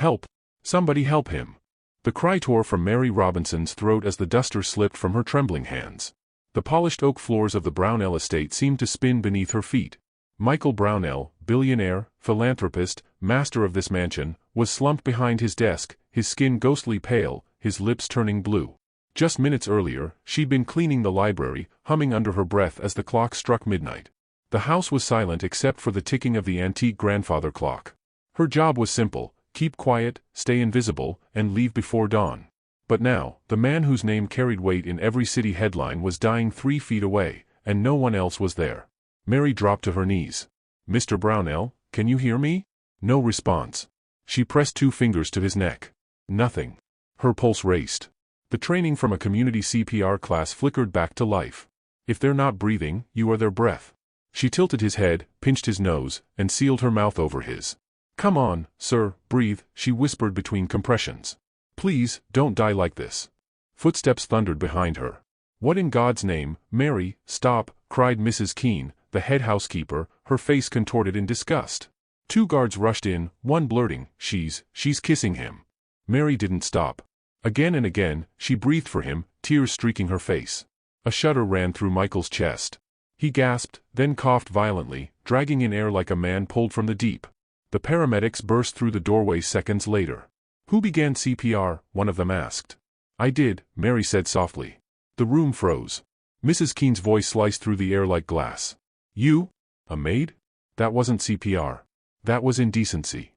Help! Somebody help him! The cry tore from Mary Robinson's throat as the duster slipped from her trembling hands. The polished oak floors of the Brownell estate seemed to spin beneath her feet. Michael Brownell, billionaire, philanthropist, master of this mansion, was slumped behind his desk, his skin ghostly pale, his lips turning blue. Just minutes earlier, she'd been cleaning the library, humming under her breath as the clock struck midnight. The house was silent except for the ticking of the antique grandfather clock. Her job was simple: keep quiet, stay invisible, and leave before dawn. But now, the man whose name carried weight in every city headline was dying 3 feet away, and no one else was there. Mary dropped to her knees. "Mr. Brownell, can you hear me?" No response. She pressed 2 fingers to his neck. Nothing. Her pulse raced. The training from a community CPR class flickered back to life. If they're not breathing, you are their breath. She tilted his head, pinched his nose, and sealed her mouth over his. "Come on, sir, breathe," she whispered between compressions. "Please, don't die like this." Footsteps thundered behind her. "What in God's name, Mary, stop," cried Mrs. Keene, the head housekeeper, her face contorted in disgust. 2 guards rushed in, one blurting, She's kissing him." Mary didn't stop. Again and again, she breathed for him, tears streaking her face. A shudder ran through Michael's chest. He gasped, then coughed violently, dragging in air like a man pulled from the deep. The paramedics burst through the doorway seconds later. "Who began CPR?" one of them asked. "I did," Mary said softly. The room froze. Mrs. Keene's voice sliced through the air like glass. "You? A maid? That wasn't CPR. That was indecency."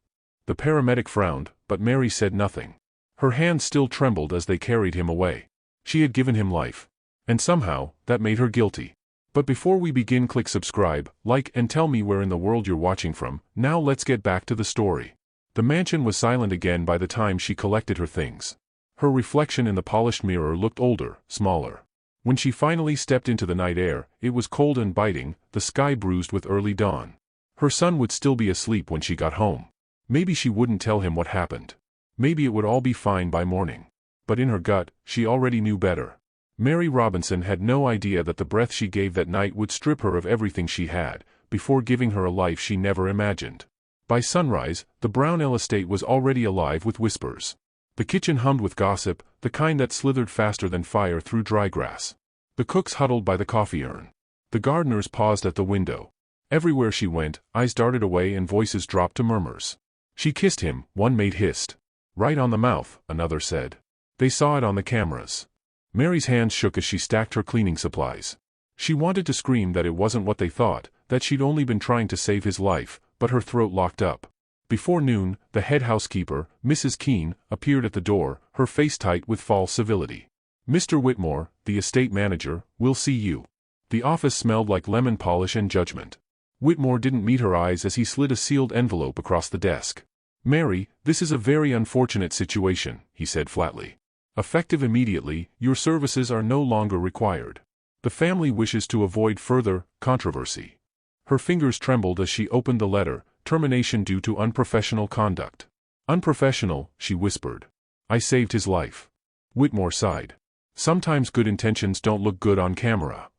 The paramedic frowned, but Mary said nothing. Her hands still trembled as they carried him away. She had given him life. And somehow, that made her guilty. But before we begin, click subscribe, like, and tell me where in the world you're watching from. Now let's get back to the story. The mansion was silent again by the time she collected her things. Her reflection in the polished mirror looked older, smaller. When she finally stepped into the night air, it was cold and biting, the sky bruised with early dawn. Her son would still be asleep when she got home. Maybe she wouldn't tell him what happened. Maybe it would all be fine by morning. But in her gut, she already knew better. Mary Robinson had no idea that the breath she gave that night would strip her of everything she had, before giving her a life she never imagined. By sunrise, the Brownell estate was already alive with whispers. The kitchen hummed with gossip, the kind that slithered faster than fire through dry grass. The cooks huddled by the coffee urn. The gardeners paused at the window. Everywhere she went, eyes darted away and voices dropped to murmurs. "She kissed him," one maid hissed. "Right on the mouth," another said. "They saw it on the cameras." Mary's hands shook as she stacked her cleaning supplies. She wanted to scream that it wasn't what they thought, that she'd only been trying to save his life, but her throat locked up. Before noon, the head housekeeper, Mrs. Keene, appeared at the door, her face tight with false civility. "Mr. Whitmore, the estate manager, will see you." The office smelled like lemon polish and judgment. Whitmore didn't meet her eyes as he slid a sealed envelope across the desk. "Mary, this is a very unfortunate situation," he said flatly. "Effective immediately, your services are no longer required. The family wishes to avoid further controversy." Her fingers trembled as she opened the letter, termination due to unprofessional conduct. "Unprofessional," she whispered. "I saved his life." Whitmore sighed. Sometimes good intentions don't look good on camera.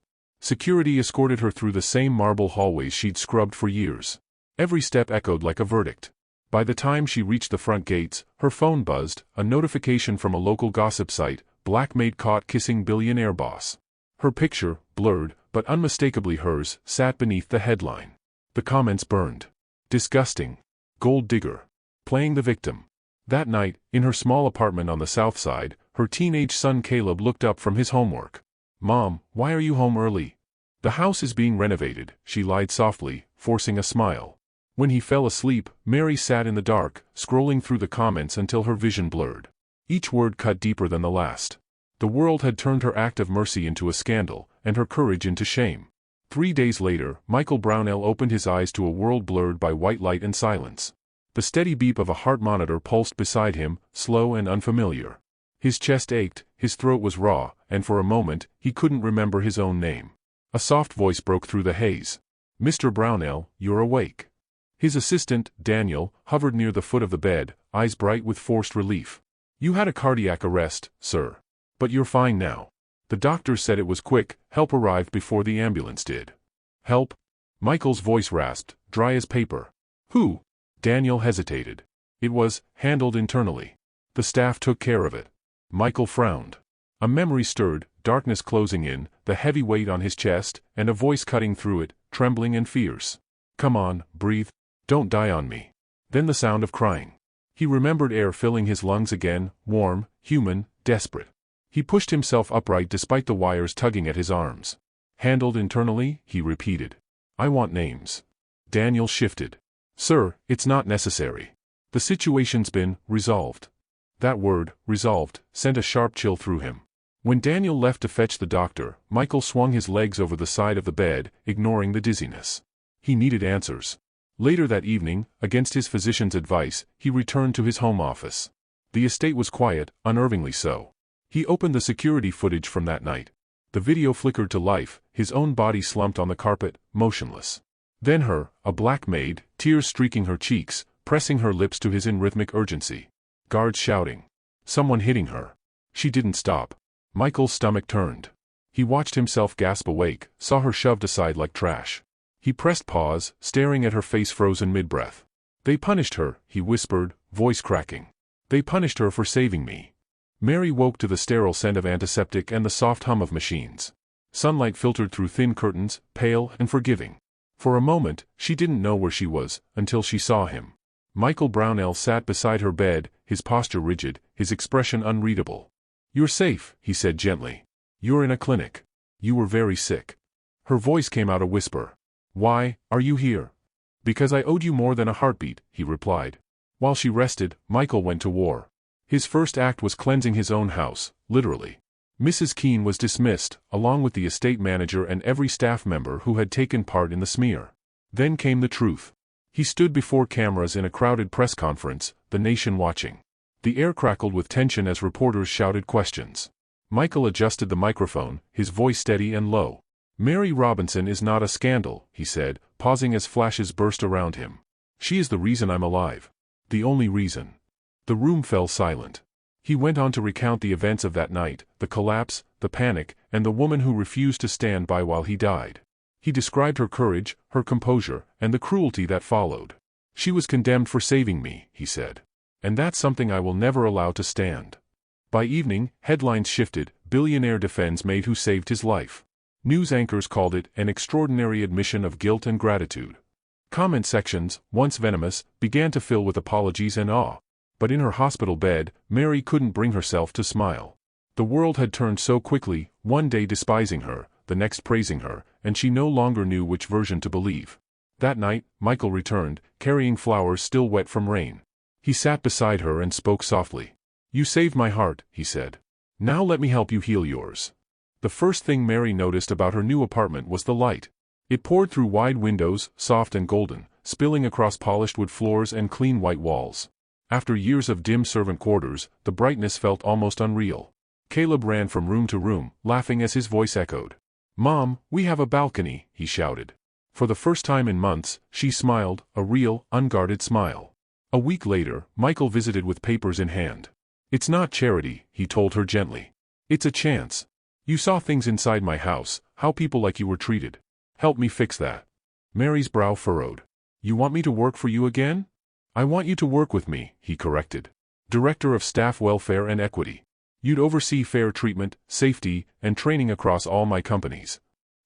Security escorted her through the same marble hallways she'd scrubbed for years. Every step echoed like a verdict. By the time she reached the front gates, her phone buzzed, a notification from a local gossip site: Blackmaid caught kissing billionaire boss. Her picture, blurred, but unmistakably hers, sat beneath the headline. The comments burned. "Disgusting. Gold digger. Playing the victim." That night, in her small apartment on the south side, her teenage son Caleb looked up from his homework. "Mom, why are you home early?" "The house is being renovated," she lied softly, forcing a smile. When he fell asleep, Mary sat in the dark, scrolling through the comments until her vision blurred. Each word cut deeper than the last. The world had turned her act of mercy into a scandal, and her courage into shame. 3 days later, Michael Brownell opened his eyes to a world blurred by white light and silence. The steady beep of a heart monitor pulsed beside him, slow and unfamiliar. His chest ached, his throat was raw, and for a moment, he couldn't remember his own name. A soft voice broke through the haze. "Mr. Brownell, you're awake." His assistant, Daniel, hovered near the foot of the bed, eyes bright with forced relief. "You had a cardiac arrest, sir. But you're fine now. The doctors said it was quick, help arrived before the ambulance did." "Help?" Michael's voice rasped, dry as paper. "Who?" Daniel hesitated. It was handled internally. The staff took care of it. Michael frowned. A memory stirred, darkness closing in, the heavy weight on his chest, and a voice cutting through it, trembling and fierce. Come on, breathe. Don't die on me. Then the sound of crying. He remembered air filling his lungs again, warm, human, desperate. He pushed himself upright despite the wires tugging at his arms. Handled internally, he repeated. I want names. Daniel shifted. Sir, it's not necessary. The situation's been resolved. That word, resolved, sent a sharp chill through him. When Daniel left to fetch the doctor, Michael swung his legs over the side of the bed, ignoring the dizziness. He needed answers. Later that evening, against his physician's advice, he returned to his home office. The estate was quiet, unnervingly so. He opened the security footage from that night. The video flickered to life, his own body slumped on the carpet, motionless. Then her, a black maid, tears streaking her cheeks, pressing her lips to his in rhythmic urgency. Guards shouting. Someone hitting her. She didn't stop. Michael's stomach turned. He watched himself gasp awake, saw her shoved aside like trash. He pressed pause, staring at her face frozen mid-breath. They punished her, he whispered, voice cracking. They punished her for saving me. Mary woke to the sterile scent of antiseptic and the soft hum of machines. Sunlight filtered through thin curtains, pale and forgiving. For a moment, she didn't know where she was, until she saw him. Michael Brownell sat beside her bed, his posture rigid, his expression unreadable. You're safe, he said gently. You're in a clinic. You were very sick. Her voice came out a whisper. Why are you here? Because I owed you more than a heartbeat, he replied. While she rested, Michael went to war. His first act was cleansing his own house, literally. Mrs. Keene was dismissed, along with the estate manager and every staff member who had taken part in the smear. Then came the truth. He stood before cameras in a crowded press conference, the nation watching. The air crackled with tension as reporters shouted questions. Michael adjusted the microphone, his voice steady and low. Mary Robinson is not a scandal, he said, pausing as flashes burst around him. She is the reason I'm alive. The only reason. The room fell silent. He went on to recount the events of that night, the collapse, the panic, and the woman who refused to stand by while he died. He described her courage, her composure, and the cruelty that followed. She was condemned for saving me, he said. And that's something I will never allow to stand. By evening, headlines shifted, billionaire defends maid who saved his life. News anchors called it an extraordinary admission of guilt and gratitude. Comment sections, once venomous, began to fill with apologies and awe. But in her hospital bed, Mary couldn't bring herself to smile. The world had turned so quickly, one day despising her, the next praising her, and she no longer knew which version to believe. That night, Michael returned, carrying flowers still wet from rain. He sat beside her and spoke softly. You saved my heart, he said. Now let me help you heal yours. The first thing Mary noticed about her new apartment was the light. It poured through wide windows, soft and golden, spilling across polished wood floors and clean white walls. After years of dim servant quarters, the brightness felt almost unreal. Caleb ran from room to room, laughing as his voice echoed. Mom, we have a balcony, he shouted. For the first time in months, she smiled, a real, unguarded smile. A week later, Michael visited with papers in hand. It's not charity, he told her gently. It's a chance. You saw things inside my house, how people like you were treated. Help me fix that. Mary's brow furrowed. You want me to work for you again? I want you to work with me, he corrected. Director of Staff Welfare and Equity. You'd oversee fair treatment, safety, and training across all my companies.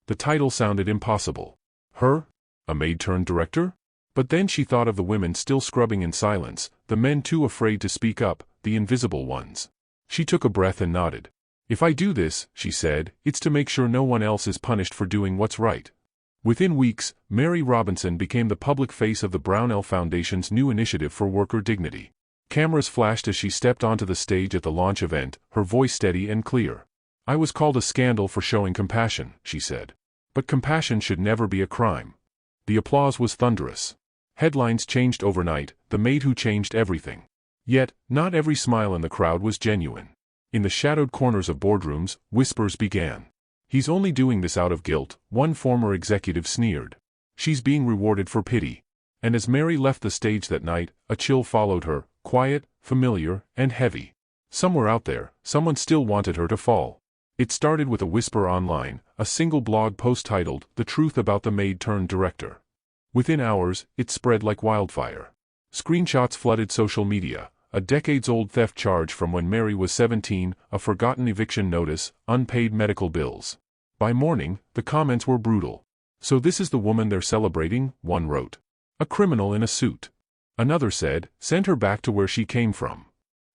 The title sounded impossible. Her? A maid turned director? But then she thought of the women still scrubbing in silence, the men too afraid to speak up, the invisible ones. She took a breath and nodded. If I do this, she said, it's to make sure no one else is punished for doing what's right. Within weeks, Mary Robinson became the public face of the Brownell Foundation's new initiative for worker dignity. Cameras flashed as she stepped onto the stage at the launch event, her voice steady and clear. I was called a scandal for showing compassion, she said. But compassion should never be a crime. The applause was thunderous. Headlines changed overnight, the maid who changed everything. Yet, not every smile in the crowd was genuine. In the shadowed corners of boardrooms, whispers began. He's only doing this out of guilt, one former executive sneered. She's being rewarded for pity. And as Mary left the stage that night, a chill followed her, quiet, familiar, and heavy. Somewhere out there, someone still wanted her to fall. It started with a whisper online, a single blog post titled, The Truth About the Maid Turned Director. Within hours, it spread like wildfire. Screenshots flooded social media. A decades-old theft charge from when Mary was 17, a forgotten eviction notice, unpaid medical bills. By morning, the comments were brutal. "So this is the woman they're celebrating," one wrote. "A criminal in a suit." Another said, "Send her back to where she came from."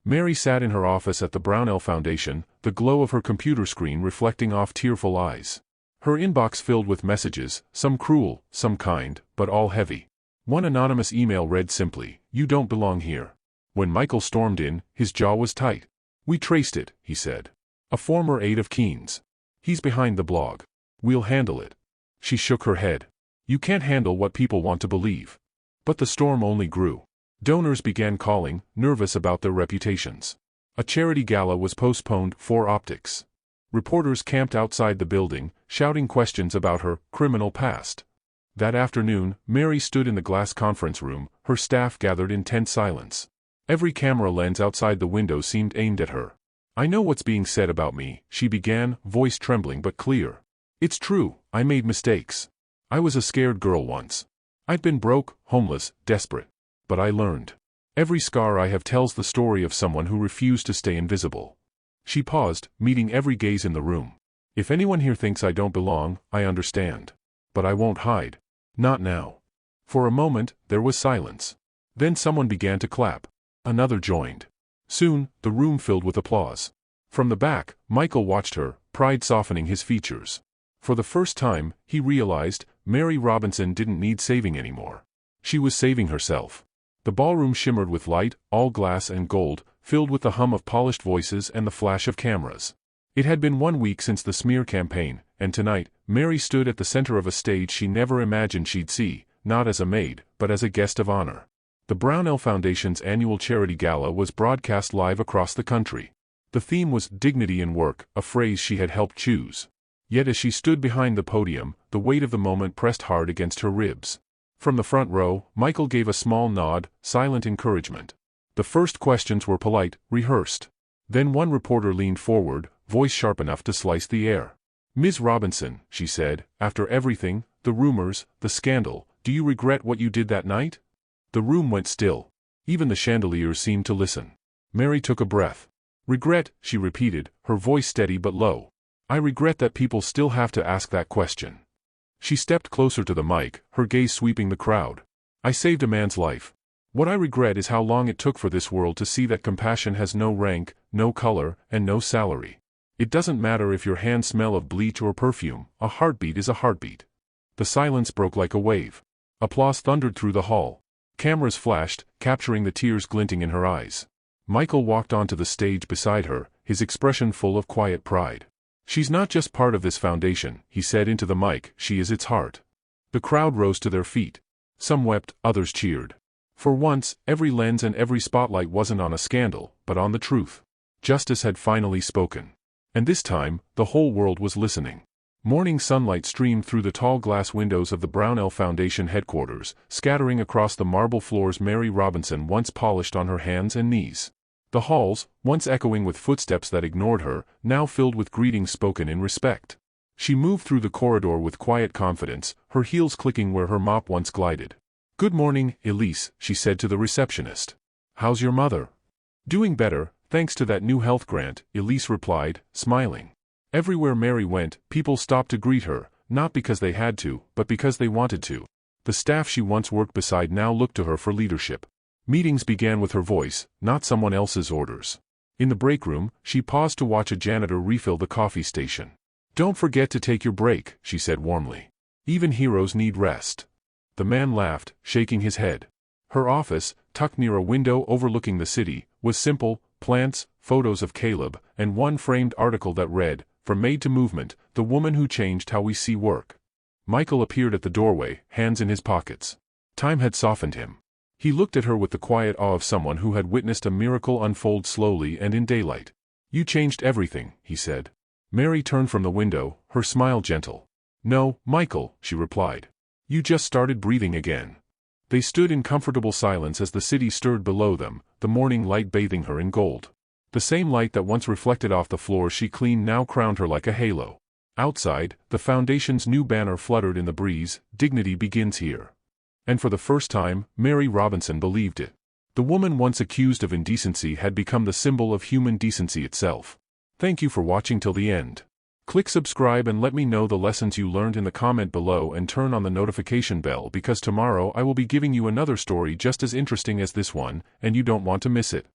Mary sat in her office at the Brownell Foundation, the glow of her computer screen reflecting off tearful eyes. Her inbox filled with messages, some cruel, some kind, but all heavy. One anonymous email read simply, "You don't belong here." When Michael stormed in, his jaw was tight. "We traced it," he said. "A former aide of Keene's. He's behind the blog. We'll handle it." She shook her head. "You can't handle what people want to believe." But the storm only grew. Donors began calling, nervous about their reputations. A charity gala was postponed for optics. Reporters camped outside the building, shouting questions about her criminal past. That afternoon, Mary stood in the glass conference room, her staff gathered in tense silence. Every camera lens outside the window seemed aimed at her. "I know what's being said about me," she began, voice trembling but clear. "It's true, I made mistakes. I was a scared girl once. I'd been broke, homeless, desperate. But I learned. Every scar I have tells the story of someone who refused to stay invisible." She paused, meeting every gaze in the room. "If anyone here thinks I don't belong, I understand. But I won't hide. Not now." For a moment, there was silence. Then someone began to clap. Another joined. Soon, the room filled with applause. From the back, Michael watched her, pride softening his features. For the first time, he realized, Mary Robinson didn't need saving anymore. She was saving herself. The ballroom shimmered with light, all glass and gold, filled with the hum of polished voices and the flash of cameras. It had been 1 week since the smear campaign, and tonight, Mary stood at the center of a stage she never imagined she'd see, not as a maid, but as a guest of honor. The Brownell Foundation's annual charity gala was broadcast live across the country. The theme was "Dignity in Work," a phrase she had helped choose. Yet as she stood behind the podium, the weight of the moment pressed hard against her ribs. From the front row, Michael gave a small nod, silent encouragement. The first questions were polite, rehearsed. Then one reporter leaned forward, voice sharp enough to slice the air. "Ms. Robinson," she said, "after everything, the rumors, the scandal, do you regret what you did that night?" The room went still. Even the chandeliers seemed to listen. Mary took a breath. "Regret," she repeated, her voice steady but low. "I regret that people still have to ask that question." She stepped closer to the mic, her gaze sweeping the crowd. "I saved a man's life. What I regret is how long it took for this world to see that compassion has no rank, no color, and no salary. It doesn't matter if your hands smell of bleach or perfume, a heartbeat is a heartbeat." The silence broke like a wave. Applause thundered through the hall. Cameras flashed, capturing the tears glinting in her eyes. Michael walked onto the stage beside her, his expression full of quiet pride. "She's not just part of this foundation," he said into the mic, "she is its heart." The crowd rose to their feet. Some wept, others cheered. For once, every lens and every spotlight wasn't on a scandal, but on the truth. Justice had finally spoken. And this time, the whole world was listening. Morning sunlight streamed through the tall glass windows of the Brownell Foundation headquarters, scattering across the marble floors Mary Robinson once polished on her hands and knees. The halls, once echoing with footsteps that ignored her, now filled with greetings spoken in respect. She moved through the corridor with quiet confidence, her heels clicking where her mop once glided. "Good morning, Elise," she said to the receptionist. "How's your mother?" "Doing better, thanks to that new health grant," Elise replied, smiling. Everywhere Mary went, people stopped to greet her, not because they had to, but because they wanted to. The staff she once worked beside now looked to her for leadership. Meetings began with her voice, not someone else's orders. In the break room, she paused to watch a janitor refill the coffee station. "Don't forget to take your break," she said warmly. "Even heroes need rest." The man laughed, shaking his head. Her office, tucked near a window overlooking the city, was simple: plants, photos of Caleb, and one framed article that read, "From Maid to Movement, the woman who changed how we see work." Michael appeared at the doorway, hands in his pockets. Time had softened him. He looked at her with the quiet awe of someone who had witnessed a miracle unfold slowly and in daylight. "You changed everything," he said. Mary turned from the window, her smile gentle. "No, Michael," she replied. "You just started breathing again." They stood in comfortable silence as the city stirred below them, the morning light bathing her in gold. The same light that once reflected off the floor she cleaned now crowned her like a halo. Outside, the foundation's new banner fluttered in the breeze, "Dignity begins here." And for the first time, Mary Robinson believed it. The woman once accused of indecency had become the symbol of human decency itself. Thank you for watching till the end. Click subscribe and let me know the lessons you learned in the comment below, and turn on the notification bell because tomorrow I will be giving you another story just as interesting as this one, and you don't want to miss it.